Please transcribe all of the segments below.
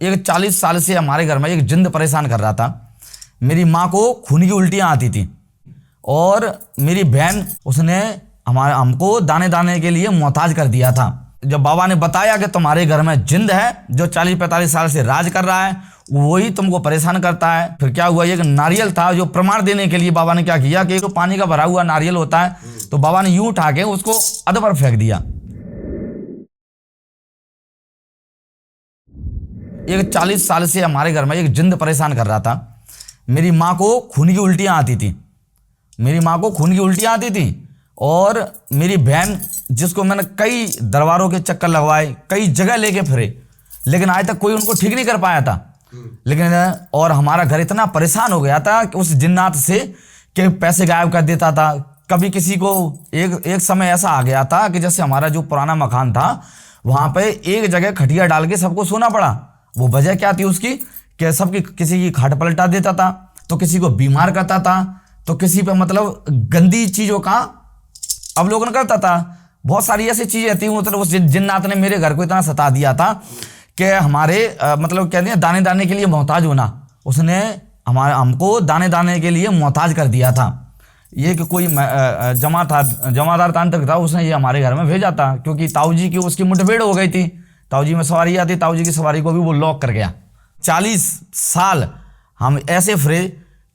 एक 40 साल से हमारे घर में एक जिंद परेशान कर रहा था। मेरी माँ को खून की उल्टियाँ आती थी और मेरी बहन उसने हमको दाने दाने के लिए मोहताज कर दिया था। जब बाबा ने बताया कि तुम्हारे घर में जिंद है जो 40-45 साल से राज कर रहा है, वही तुमको परेशान करता है। फिर क्या हुआ, एक नारियल था जो प्रमाण देने के लिए बाबा ने क्या किया कि एक पानी का भरा हुआ नारियल होता है, तो बाबा ने यूं उठा के उसको अध पर फेंक दिया। एक 40 साल से हमारे घर में एक जिंद परेशान कर रहा था। मेरी माँ को खून की उल्टियाँ आती थी, मेरी माँ को खून की उल्टियाँ आती थी और मेरी बहन जिसको मैंने कई दरबारों के चक्कर लगवाए, कई जगह लेके फिरे, लेकिन आज तक कोई उनको ठीक नहीं कर पाया था। लेकिन और हमारा घर इतना परेशान हो गया था कि उस जिन्नात से कि पैसे गायब कर देता था। कभी किसी को एक समय ऐसा आ गया था कि जैसे हमारा जो पुराना मकान था वहाँ पे एक जगह खटिया डाल के सबको सोना पड़ा। वो वजह क्या थी उसकी कि सबकी किसी की खाट पलटा देता था, तो किसी को बीमार करता था, तो किसी पे मतलब गंदी चीज़ों का अवलोकन करता था। बहुत सारी ऐसी चीज़ें थी। मतलब उस जिन्नात ने मेरे घर को इतना सता दिया था कि हमारे मतलब कहते हैं दाने दाने के लिए मोहताज होना, उसने हमको दाने दाने के लिए मोहताज कर दिया था। ये कि कोई जमादार तांत्रिक था, उसने ये हमारे घर में भेजा था क्योंकि ताऊ जी की उसकी मुठभेड़ हो गई थी। ताऊ जी में सवारी आती, ताऊ जी की सवारी को भी वो लॉक कर गया। 40 साल हम ऐसे फिरे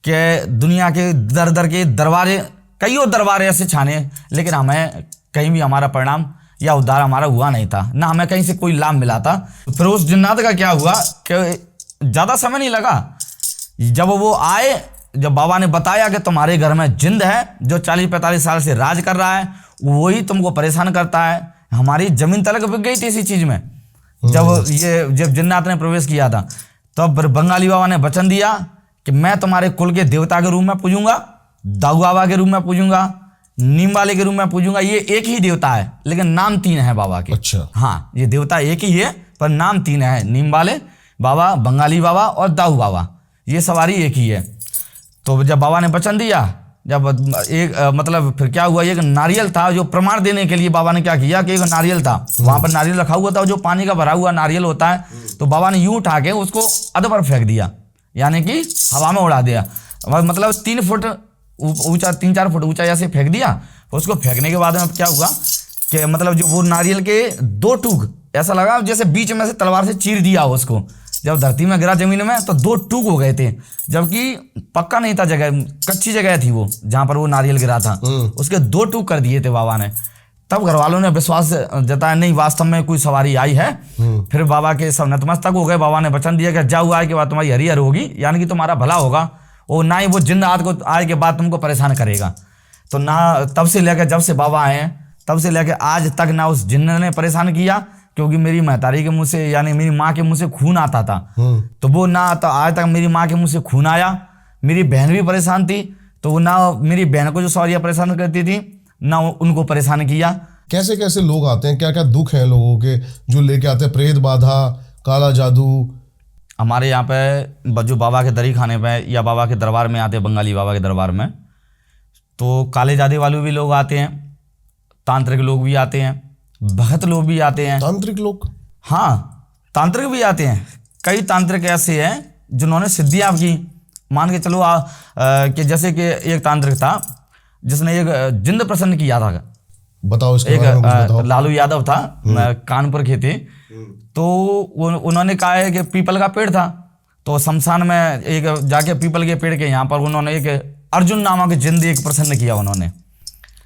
कि दुनिया के दर दर के दरबारे, कईयों दरबार ऐसे छाने, लेकिन हमें कहीं भी हमारा परिणाम या उद्धार हमारा हुआ नहीं था, ना हमें कहीं से कोई लाभ मिला था। फिर उस जिन्नात का क्या हुआ कि ज़्यादा समय नहीं लगा, जब वो आए, जब बाबा ने बताया कि तुम्हारे घर में जिंद है जो 40-45 साल से राज कर रहा है, वही तुमको परेशान करता है। हमारी जमीन तलक बिक गई थी इसी चीज़ में। जब जिन्नात ने प्रवेश किया था तब तो बंगाली बाबा ने वचन दिया कि मैं तुम्हारे कुल के देवता के रूप में पूजूंगा, दाऊ बाबा के रूप में पूजूंगा, नीम वाले के रूप में पूजूंगा। ये एक ही देवता है लेकिन नाम 3 है बाबा के। अच्छा। हाँ, ये देवता एक ही है पर नाम 3 है, नीम वाले बाबा, बंगाली बाबा और दाऊ बाबा, ये सवारी एक ही है। तो जब बाबा ने वचन दिया, जब एक मतलब फिर क्या हुआ, एक नारियल था जो प्रमाण देने के लिए बाबा ने क्या किया कि एक नारियल था, वहां पर नारियल रखा हुआ था जो पानी का भरा हुआ नारियल होता है, तो बाबा ने यूं उठा के उसको अध पर फेंक दिया, यानी कि हवा में उड़ा दिया। मतलब 3 फुट ऊंचा, 3-4 फुट ऊंचा ऐसे फेंक दिया। उसको फेंकने के बाद में क्या हुआ कि मतलब जो वो नारियल के 2 टूक ऐसा लगा जैसे बीच में से तलवार से चीर दिया उसको। जब धरती में गिरा जमीन में तो 2 टूक हो गए थे, जबकि पक्का नहीं था जगह, कच्ची जगह थी वो जहां पर वो नारियल गिरा था, उसके 2 टूक कर दिए थे बाबा ने। तब घर वालों ने विश्वास जताया, नहीं वास्तव में कोई सवारी आई है। फिर बाबा के सब नतमस्तक हो गए। बाबा ने वचन दिया कि जाओ, आए के बाद तुम्हारी हरिहर होगी, यानी कि तुम्हारा भला होगा, और ना ही वो जिन्न आए के बाद तुमको परेशान करेगा। तो ना तब से लेकर जब से बाबा आए हैं तब से लेकर आज तक ना उस जिन्न ने परेशान किया, क्योंकि मेरी महतारी के मुंह से यानी मेरी माँ के मुंह से खून आता था, तो वो ना तो आज तक मेरी माँ के मुंह से खून आया। मेरी बहन भी परेशान थी, तो वो ना मेरी बहन को जो सवारियाँ परेशान करती थी ना उनको परेशान किया। कैसे कैसे लोग आते हैं, क्या क्या दुख हैं लोगों के जो लेके आते हैं? प्रेत बाधा, काला जादू? हमारे यहाँ पे जो बाबा के दरी खाने पे या बाबा के दरबार में आते हैं, बंगाली बाबा के दरबार में, तो काले जादे वाले भी लोग आते हैं, तांत्रिक लोग भी आते हैं, भगत लोग भी आते हैं। तांत्रिक लोग? हाँ, तांत्रिक भी आते हैं। कई तांत्रिक ऐसे हैं जिन्होंने सिद्धियाँ की। मान के चलो कि जैसे कि एक तांत्रिक था जिसने एक जिंद प्रसन्न किया था। बताओ इसके बारे में कुछ बताओ। लालू यादव था, कानपुर के थे। तो उन्होंने कहा है कि पीपल का पेड़ था, तो शमशान में एक जाके पीपल के पेड़ के यहाँ पर उन्होंने एक अर्जुन नामक जिंद एक प्रसन्न किया उन्होंने।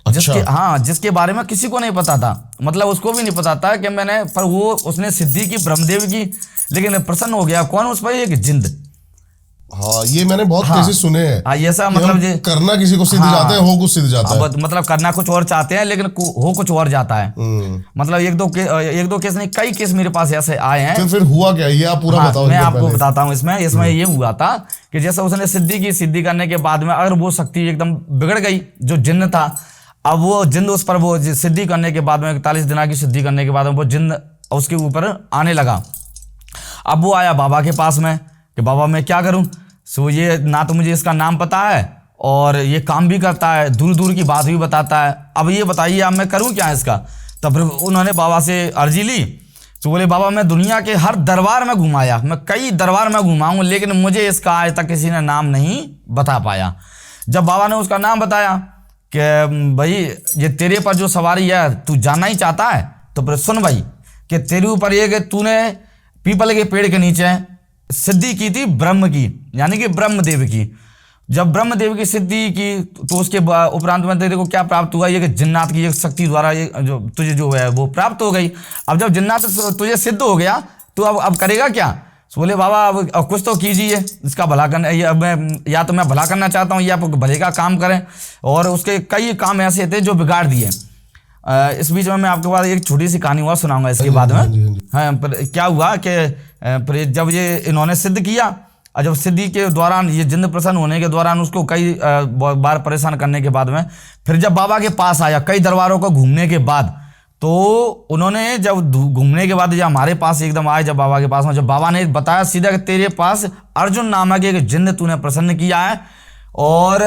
अच्छा। जिसके बारे में किसी को नहीं पता था, मतलब उसको भी नहीं पता था कि मैंने, पर वो उसने सिद्धि की ब्रह्मदेव की, लेकिन प्रसन्न हो गया कौन उस पर? एक जिंद। हाँ, ये मैंने बहुत केसेस सुने हैं। हाँ, ये सब मतलब करना किसी को सिद्ध जाता है, हो कुछ सिद्ध जाता है। मतलब करना कुछ और चाहते हैं लेकिन हो कुछ और जाता है। मतलब एक दो केस नहीं, कई केस मेरे पास ऐसे आए हैं। फिर हुआ क्या, ये आप पूरा बताओ। मैं आपको बताता हूँ। इसमें ये हुआ था कि जैसे उसने सिद्धि की, सिद्धि करने के बाद में अगर वो शक्ति एकदम बिगड़ गई, जो जिन्न था, अब वो जिन्न उस पर, वो सिद्धि करने के बाद में 41 दिन की सिद्धि करने के बाद में वो जिन्न उसके ऊपर आने लगा। अब वो आया बाबा के पास में कि बाबा मैं क्या करूं? सो ये ना तो मुझे इसका नाम पता है और ये काम भी करता है, दूर दूर की बात भी बताता है, अब ये बताइए अब मैं करूं क्या इसका? तब फिर उन्होंने बाबा से अर्जी ली। तो बोले बाबा मैं दुनिया के हर दरबार में घुमाया, मैं कई दरबार में घुमा हूँ, लेकिन मुझे इसका आज तक किसी ने नाम नहीं बता पाया। जब बाबा ने उसका नाम बताया कि भाई ये तेरे पर जो सवारी है तू जानना ही चाहता है, तो फिर सुन भाई कि तेरे ऊपर ये कि तूने पीपल के पेड़ के नीचे सिद्धि की थी ब्रह्म की, यानी कि ब्रह्मदेव की। जब ब्रह्मदेव की सिद्धि की तो उसके उपरांत में तेरे को क्या प्राप्त हुआ, ये कि जिन्नात की एक शक्ति द्वारा ये जो तुझे जो है वो प्राप्त हो गई। अब जब जिन्नात तुझे सिद्ध हो गया तो अब करेगा क्या? तो बोले बाबा अब कुछ तो कीजिए इसका भला करना, या तो मैं भला करना चाहता हूँ या भले का काम करें। और उसके कई काम ऐसे थे जो बिगाड़ दिए। इस बीच में मैं आपके पास एक छोटी सी कहानी हुआ सुनाऊंगा इसके बाद में। हाँ, पर क्या हुआ कि जब ये इन्होंने सिद्ध किया और जब सिद्धि के दौरान ये जिन्न प्रसन्न होने के दौरान उसको कई बार परेशान करने के बाद में फिर जब बाबा के पास आया कई दरबारों को घूमने के बाद, तो उन्होंने जब घूमने के बाद जब हमारे पास एकदम आए, जब बाबा के पास में, जब बाबा ने बताया सीधा कि तेरे पास अर्जुन नामक एक जिन्न तूने प्रसन्न किया है। और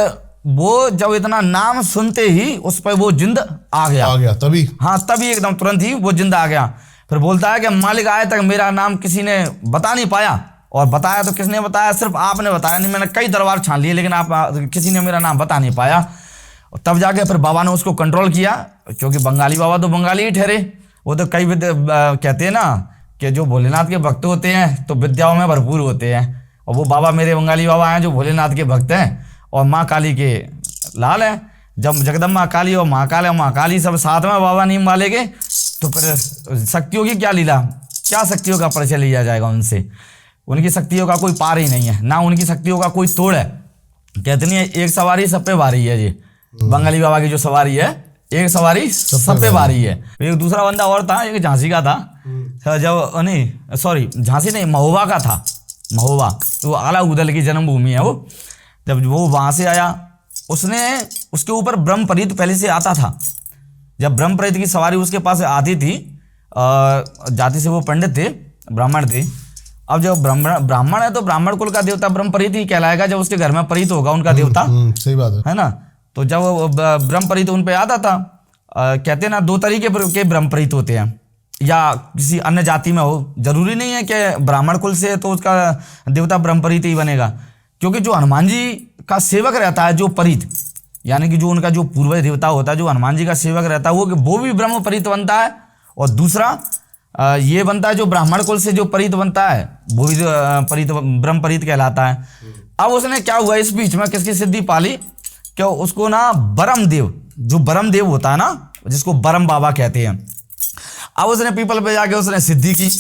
वो जब इतना नाम सुनते ही उस पर वो जिंद आ गया तभी। हाँ, तभी एकदम तुरंत ही वो जिंद आ गया। फिर बोलता है कि मालिक आए तक मेरा नाम किसी ने बता नहीं पाया, और बताया तो किसने बताया, सिर्फ आपने बताया, नहीं मैंने कई दरबार छान लिए लेकिन आप किसी ने मेरा नाम बता नहीं पाया। तब जाके फिर बाबा ने उसको कंट्रोल किया, क्योंकि बंगाली बाबा तो बंगाली ही ठहरे। वो तो कई कहते हैं ना कि जो भोलेनाथ के भक्त होते हैं तो विद्याओं में भरपूर होते हैं, और वो बाबा मेरे बंगाली बाबा हैं जो भोलेनाथ के भक्त हैं और माँ काली के लाल हैं। जब जगदम्बा काली और महाकाली सब साथ में बाबा नीम वाले के, तो फिर शक्तियों की क्या लीला, क्या शक्तियों का परिचय लिया जाएगा उनसे। उनकी शक्तियों का कोई पार ही नहीं है, ना उनकी शक्तियों का कोई तोड़ है। कहते नहीं है एक सवारी सब पे भारी है, ये बंगाली बाबा की जो सवारी है एक सवारी सब पे भारी है। एक दूसरा बंदा और था, एक झांसी का था, जब नहीं सॉरी झांसी नहीं महोबा का था, महोबा तो आला उदल की जन्मभूमि है वो। जब वो वहां से आया उसने उसके ऊपर ब्रह्मपरीत पहले से आता था। जब ब्रह्मपरीत की सवारी उसके पास आती थी, जाति से वो पंडित थे, ब्राह्मण थे। अब जब ब्राह्मण है तो ब्राह्मण कुल का देवता ब्रह्मपरीत ही कहलाएगा, जब उसके घर में परीत होगा उनका देवता। सही बात है ना। तो जब ब्रह्मपरीत उन पे आता था, कहते ना दो तरीके के ब्रह्मपरीत होते हैं, या किसी अन्य जाति में हो, जरूरी नहीं है कि ब्राह्मण कुल से तो उसका देवता ब्रह्मपरीत ही बनेगा। क्योंकि जो हनुमान जी का सेवक रहता है, जो परीत यानी कि जो उनका जो पूर्वज देवता होता है, जो हनुमान जी का सेवक रहता है, वो भी ब्रह्मपरीत बनता है। और दूसरा ये बनता है जो ब्राह्मण कुल से जो परीत बनता है वो भी परीत ब्रह्मपरीत कहलाता है। अब उसने क्या हुआ इस बीच में किसकी सिद्धि पाली, क्या उसको ना ब्रह्मदेव, जो ब्रह्मदेव होता है ना, जिसको ब्रह्म बाबा कहते हैं, अब उसने पीपल पे जाके उसने सिद्धि की।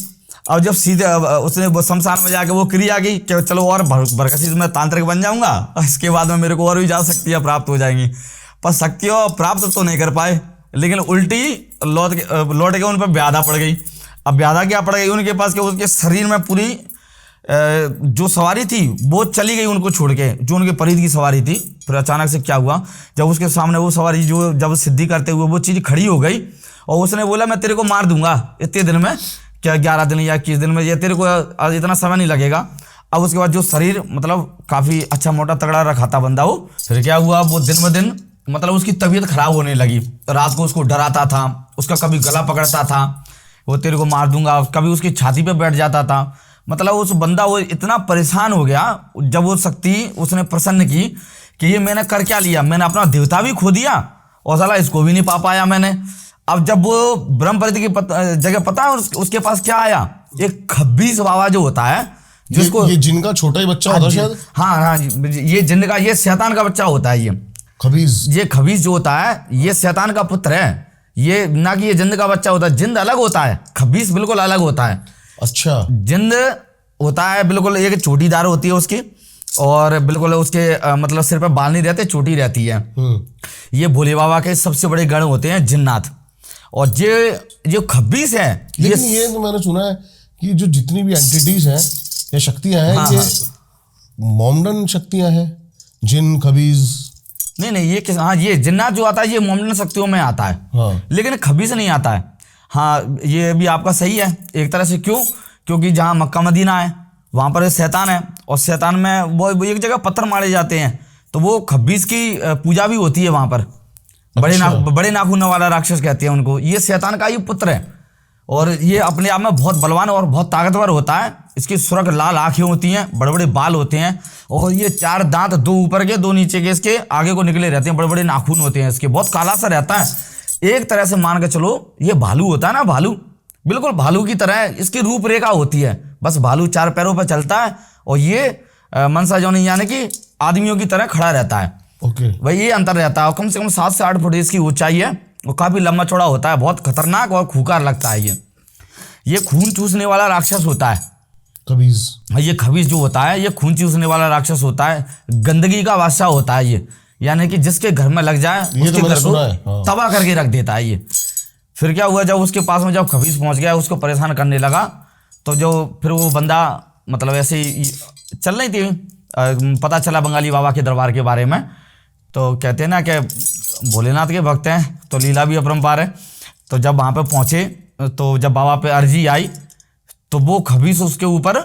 अब जब सीधे उसने वो शमशान में जाके वो क्रिया की कि चलो और बरकसी मैं तांत्रिक बन जाऊंगा, इसके बाद में मेरे को और भी ज्यादा शक्तियाँ प्राप्त हो जाएंगी। पर शक्तियाँ प्राप्त तो नहीं कर पाए, लेकिन उल्टी लौट के उन पर व्याधा पड़ गई। अब व्याधा क्या पड़ गई उनके पास कि उसके शरीर में पूरी जो सवारी थी वो चली गई उनको छोड़ के, जो उनके परीत की सवारी थी। फिर अचानक से क्या हुआ, जब उसके सामने वो सवारी जो जब सिद्धि करते हुए वो चीज़ खड़ी हो गई, और उसने बोला मैं तेरे को मार दूंगा इतने दिन में, क्या 11 दिन या 21 दिन में, ये तेरे को इतना समय नहीं लगेगा। अब उसके बाद जो शरीर मतलब काफ़ी अच्छा मोटा तगड़ा रखा था बंदा वो, फिर क्या हुआ, वो दिन ब दिन मतलब उसकी तबीयत खराब होने लगी। रात को उसको डराता था, उसका कभी गला पकड़ता था, वो तेरे को मार दूंगा, कभी उसकी छाती पे बैठ जाता था। मतलब उस बंदा वो इतना परेशान हो गया जब वो शक्ति उसने प्रसन्न की कि ये मैंने कर क्या लिया, मैंने अपना देवता भी खो दिया और साला इसको भी नहीं पा पाया मैंने। अब जब वो ब्रह्मपरीत की जगह पता है उसके पास क्या आया, एक खब्बीस बाबा जो होता है, जिसको ये जिन का छोटा ही बच्चा होता है शायद। हाँ, ये जिन का, ये शैतान का बच्चा होता है। ये खबीस जो होता है ये शैतान का पुत्र है। ये ना कि ये जिंद का बच्चा होता है, जिंद अलग होता है, खबीस बिल्कुल अलग होता है। अच्छा, जिंद होता है बिल्कुल एक छोटी दार होती है उसकी, और बिल्कुल उसके मतलब सिर पे बाल नहीं रहते, चोटी रहती है। ये भोले बाबा के सबसे बड़े गण होते हैं जिन्नाथ। और ये जो खबीस है, लेकिन ये तो मैंने सुना है कि जो जितनी भी एंटिटीज हैं या शक्तियां हैं, हाँ, ये मोमडन शक्तियां हैं, जिन खबीस नहीं ये हाँ, ये जिन्नात जो आता है ये मोमडन शक्तियों में आता है। हाँ। लेकिन खबीस नहीं आता है। हाँ, ये भी आपका सही है एक तरह से। क्यों? क्योंकि जहाँ मक्का मदीना है वहाँ पर शैतान है, और शैतान में वो एक जगह पत्थर मारे जाते हैं, तो वो खबीस की पूजा भी होती है वहाँ पर। बड़े नाखून वाला राक्षस कहते हैं उनको, ये शैतान का ही पुत्र है। और ये अपने आप में बहुत बलवान और बहुत ताकतवर होता है। इसकी सुर्ख लाल आंखें होती हैं, बड़े बड़े बाल होते हैं और ये 4 दांत, 2 ऊपर के 2 नीचे के इसके आगे को निकले रहते हैं, बड़े बड़े नाखून होते हैं इसके, बहुत काला सा रहता है। एक तरह से मान के चलो ये भालू होता है ना, भालू बिल्कुल भालू की तरह इसकी रूपरेखा होती है। बस भालू 4 पैरों पर चलता है और ये मनसा जौनी यानी कि आदमियों की तरह खड़ा रहता है। ओके। वही ये अंतर रहता है। और कम से कम 7 से 8 फुट इसकी ऊंचाई है और काफी लंबा चौड़ा होता है, बहुत खतरनाक और खूंखार लगता है। ये खून चूसने वाला राक्षस होता है। खबीज। ये खबीज जो होता है ये खून चूसने वाला राक्षस होता है, गंदगी का बादशाह होता है ये, यानी कि जिसके घर में लग जाए उसके घर को तबाह करके रख देता है ये। फिर क्या हुआ, जब उसके पास में जब खबीज पहुंच गया, उसको परेशान करने लगा, तो जो फिर वो बंदा मतलब ऐसे ही चल रही थी, पता चला बंगाली बाबा के दरबार के बारे में। तो कहते हैं ना कि भोलेनाथ के भक्त हैं तो लीला भी अपरंपार है। तो जब वहाँ पे पहुँचे तो जब बाबा पे अर्जी आई तो वो खबीस उसके ऊपर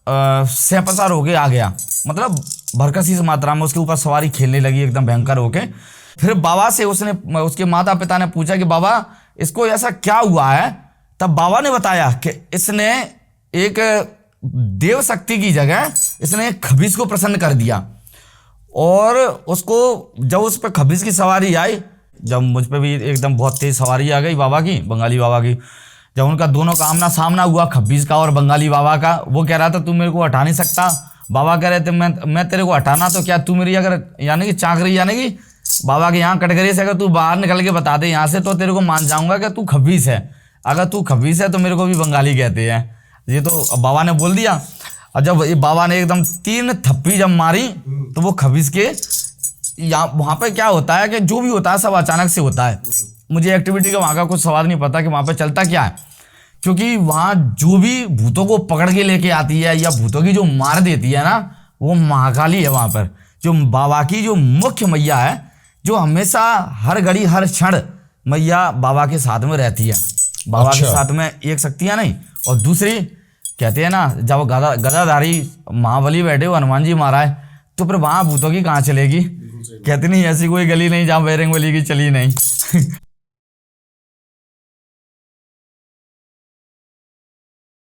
सहपसार होके आ गया, मतलब भरकसी से मात्रा में उसके ऊपर सवारी खेलने लगी एकदम भयंकर होके। फिर बाबा से उसके माता पिता ने पूछा कि बाबा इसको ऐसा क्या हुआ है। तब बाबा ने बताया कि इसने एक देव शक्ति की जगह इसने एक खबीस को प्रसन्न कर दिया। और उसको जब उस पर खबीस की सवारी आई, जब मुझ पे भी एकदम बहुत तेज सवारी आ गई बाबा की, बंगाली बाबा की, जब उनका दोनों का आमना सामना हुआ, खबीस का और बंगाली बाबा का, वो कह रहा था तू मेरे को हटा नहीं सकता, बाबा कह रहे थे मैं तेरे को हटाना तो क्या तू मेरी अगर यानी कि चाकरी यानी कि बाबा के यहाँ कटघरे से अगर तू बाहर निकल के बता दे यहाँ से तो तेरे को मान जाऊंगा कि तू खबीस है, अगर तू खबीस है तो मेरे को भी बंगाली कहते हैं। ये तो बाबा ने बोल दिया। और जब ये बाबा ने एकदम 3 थप्पी जब मारी तो वो खबीस के यहाँ वहाँ पे क्या होता है कि जो भी होता है सब अचानक से होता है। मुझे एक्टिविटी का वहाँ का कुछ सवाल नहीं पता कि वहाँ पे चलता क्या है, क्योंकि वहाँ जो भी भूतों को पकड़ के लेके आती है या भूतों की जो मार देती है ना, वो महाकाली है। वहाँ पर जो बाबा की जो मुख्य मैया है, जो हमेशा हर घड़ी हर क्षण मैया बाबा के साथ में रहती है। बाबा के साथ में एक शक्तियाँ नहीं, और दूसरी कहते हैं ना जब गदाधारी महाबली बैठे हो हनुमान जी महाराज, तो फिर वहाँ भूतों की कहाँ चलेगी। कहते नहीं ऐसी कोई गली नहीं जहाँ बजरंगबली की चली नहीं।